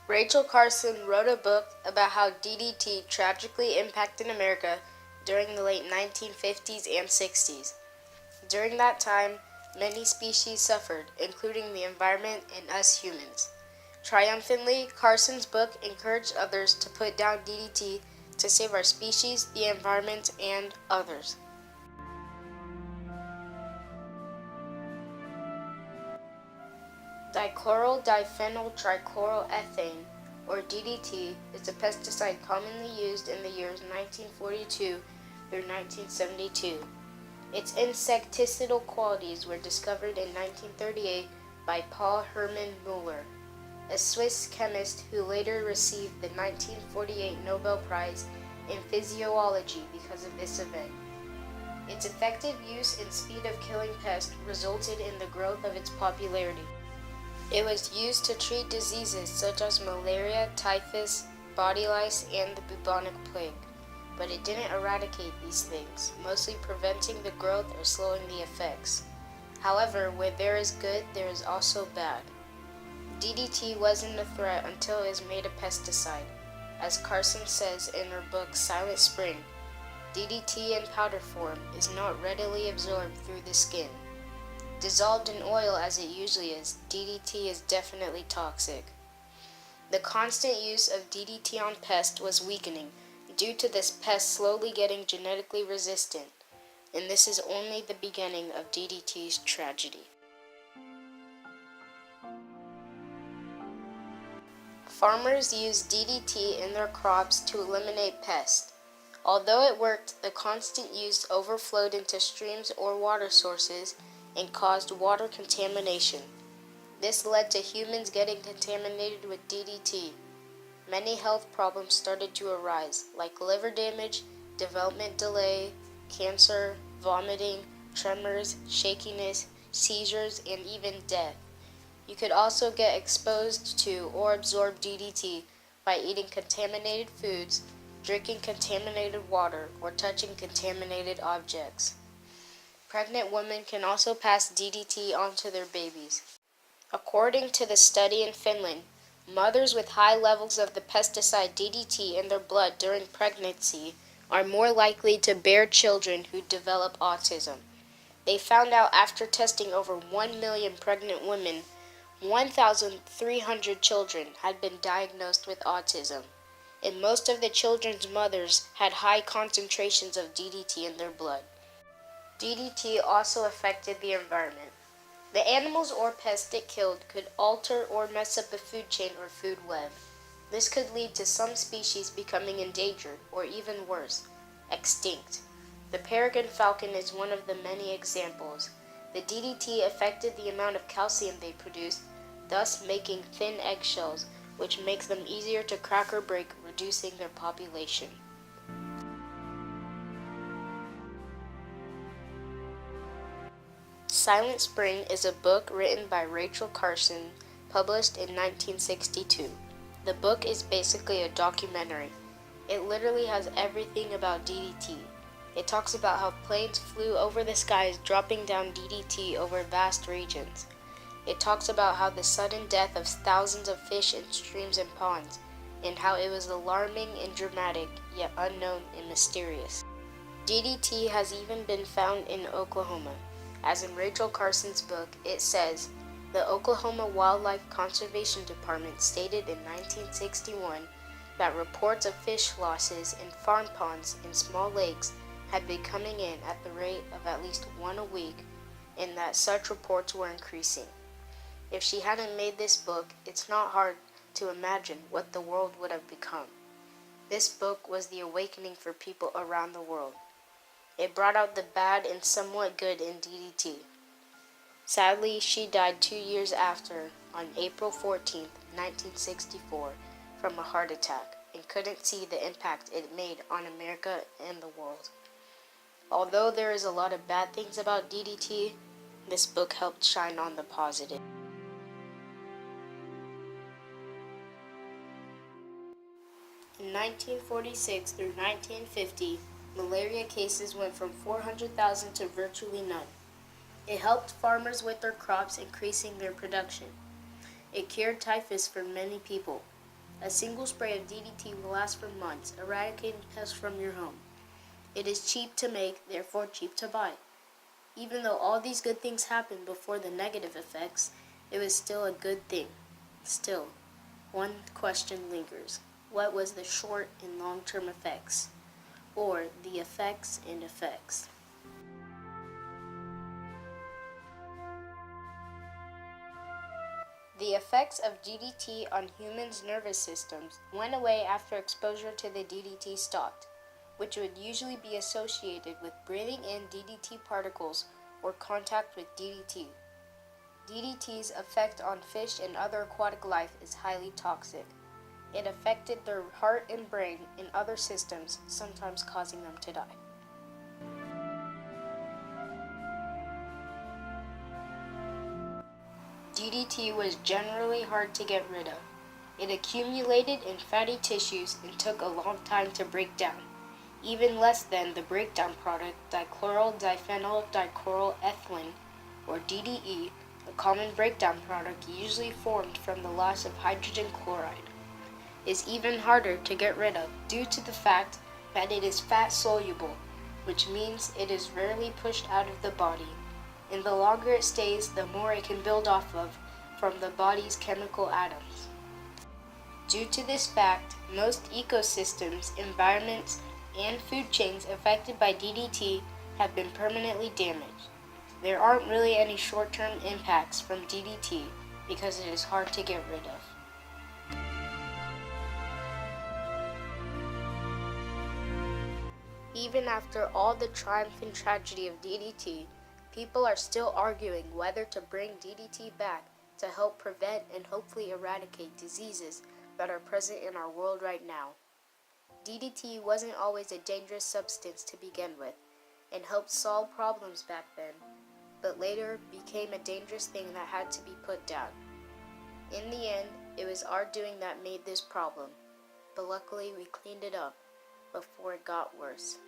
Rachel Carson wrote a book about how DDT tragically impacted America during the late 1950s and 60s. During that time, many species suffered, including the environment and us humans. Triumphantly, Carson's book encouraged others to put down DDT to save our species, the environment, and others. Dichloryl diphenyl trichloroethane, or DDT, is a pesticide commonly used in the years 1942 through 1972. Its insecticidal qualities were discovered in 1938 by Paul Hermann Müller, a Swiss chemist who later received the 1948 Nobel Prize in Physiology because of this event. Its effective use and speed of killing pests resulted in the growth of its popularity. It was used to treat diseases such as malaria, typhus, body lice, and the bubonic plague, but it didn't eradicate these things, mostly preventing the growth or slowing the effects. However, where there is good, there is also bad. DDT wasn't a threat until it was made a pesticide. As Carson says in her book Silent Spring, DDT in powder form is not readily absorbed through the skin. Dissolved in oil as it usually is, DDT is definitely toxic. The constant use of DDT on pests was weakening, due to this pest slowly getting genetically resistant, and this is only the beginning of DDT's tragedy. Farmers used DDT in their crops to eliminate pests. Although it worked, the constant use overflowed into streams or water sources and caused water contamination. This led to humans getting contaminated with DDT. Many health problems started to arise, like liver damage, development delay, cancer, vomiting, tremors, shakiness, seizures, and even death. You could also get exposed to or absorb DDT by eating contaminated foods, drinking contaminated water, or touching contaminated objects. Pregnant women can also pass DDT onto their babies. According to the study in Finland, mothers with high levels of the pesticide DDT in their blood during pregnancy are more likely to bear children who develop autism. They found out after testing over 1 million pregnant women, 1,300 children had been diagnosed with autism, and most of the children's mothers had high concentrations of DDT in their blood. DDT also affected the environment. The animals or pests it killed could alter or mess up the food chain or food web. This could lead to some species becoming endangered, or even worse, extinct. The peregrine falcon is one of the many examples. The DDT affected the amount of calcium they produce, thus making thin eggshells, which makes them easier to crack or break, reducing their population. Silent Spring is a book written by Rachel Carson, published in 1962. The book is basically a documentary. It literally has everything about DDT. It talks about how planes flew over the skies dropping down DDT over vast regions. It talks about how the sudden death of thousands of fish in streams and ponds, and how it was alarming and dramatic, yet unknown and mysterious. DDT has even been found in Oklahoma. As in Rachel Carson's book, it says, the Oklahoma Wildlife Conservation Department stated in 1961 that reports of fish losses in farm ponds and small lakes had been coming in at the rate of at least one a week, and that such reports were increasing. If she hadn't made this book, it's not hard to imagine what the world would have become. This book was the awakening for people around the world. It brought out the bad and somewhat good in DDT. Sadly, she died 2 years after, on April 14, 1964, from a heart attack, and couldn't see the impact it made on America and the world. Although there is a lot of bad things about DDT, this book helped shine on the positive. In 1946 through 1950, malaria cases went from 400,000 to virtually none. It helped farmers with their crops, increasing their production. It cured typhus for many people. A single spray of DDT will last for months, eradicating pests from your home. It is cheap to make, therefore cheap to buy. Even though all these good things happened before the negative effects, it was still a good thing. Still, one question lingers. What was the short and long-term effects? Or the effects and effects? The effects of DDT on humans' nervous systems went away after exposure to the DDT stopped, which would usually be associated with breathing in DDT particles or contact with DDT. DDT's effect on fish and other aquatic life is highly toxic. It affected their heart and brain and other systems, sometimes causing them to die. DDT was generally hard to get rid of. It accumulated in fatty tissues and took a long time to break down, even less than the breakdown product dichloryl diphenyl dichloroethylene, or DDE, a common breakdown product usually formed from the loss of hydrogen chloride, is even harder to get rid of due to the fact that it is fat soluble, which means it is rarely pushed out of the body, and the longer it stays, the more it can build off of from the body's chemical atoms. Due to this fact, most ecosystems, environments, and food chains affected by DDT have been permanently damaged. There aren't really any short-term impacts from DDT because it is hard to get rid of. Even after all the triumph and tragedy of DDT, people are still arguing whether to bring DDT back to help prevent and hopefully eradicate diseases that are present in our world right now. DDT wasn't always a dangerous substance to begin with and helped solve problems back then, but later became a dangerous thing that had to be put down. In the end, it was our doing that made this problem, but luckily we cleaned it up before it got worse.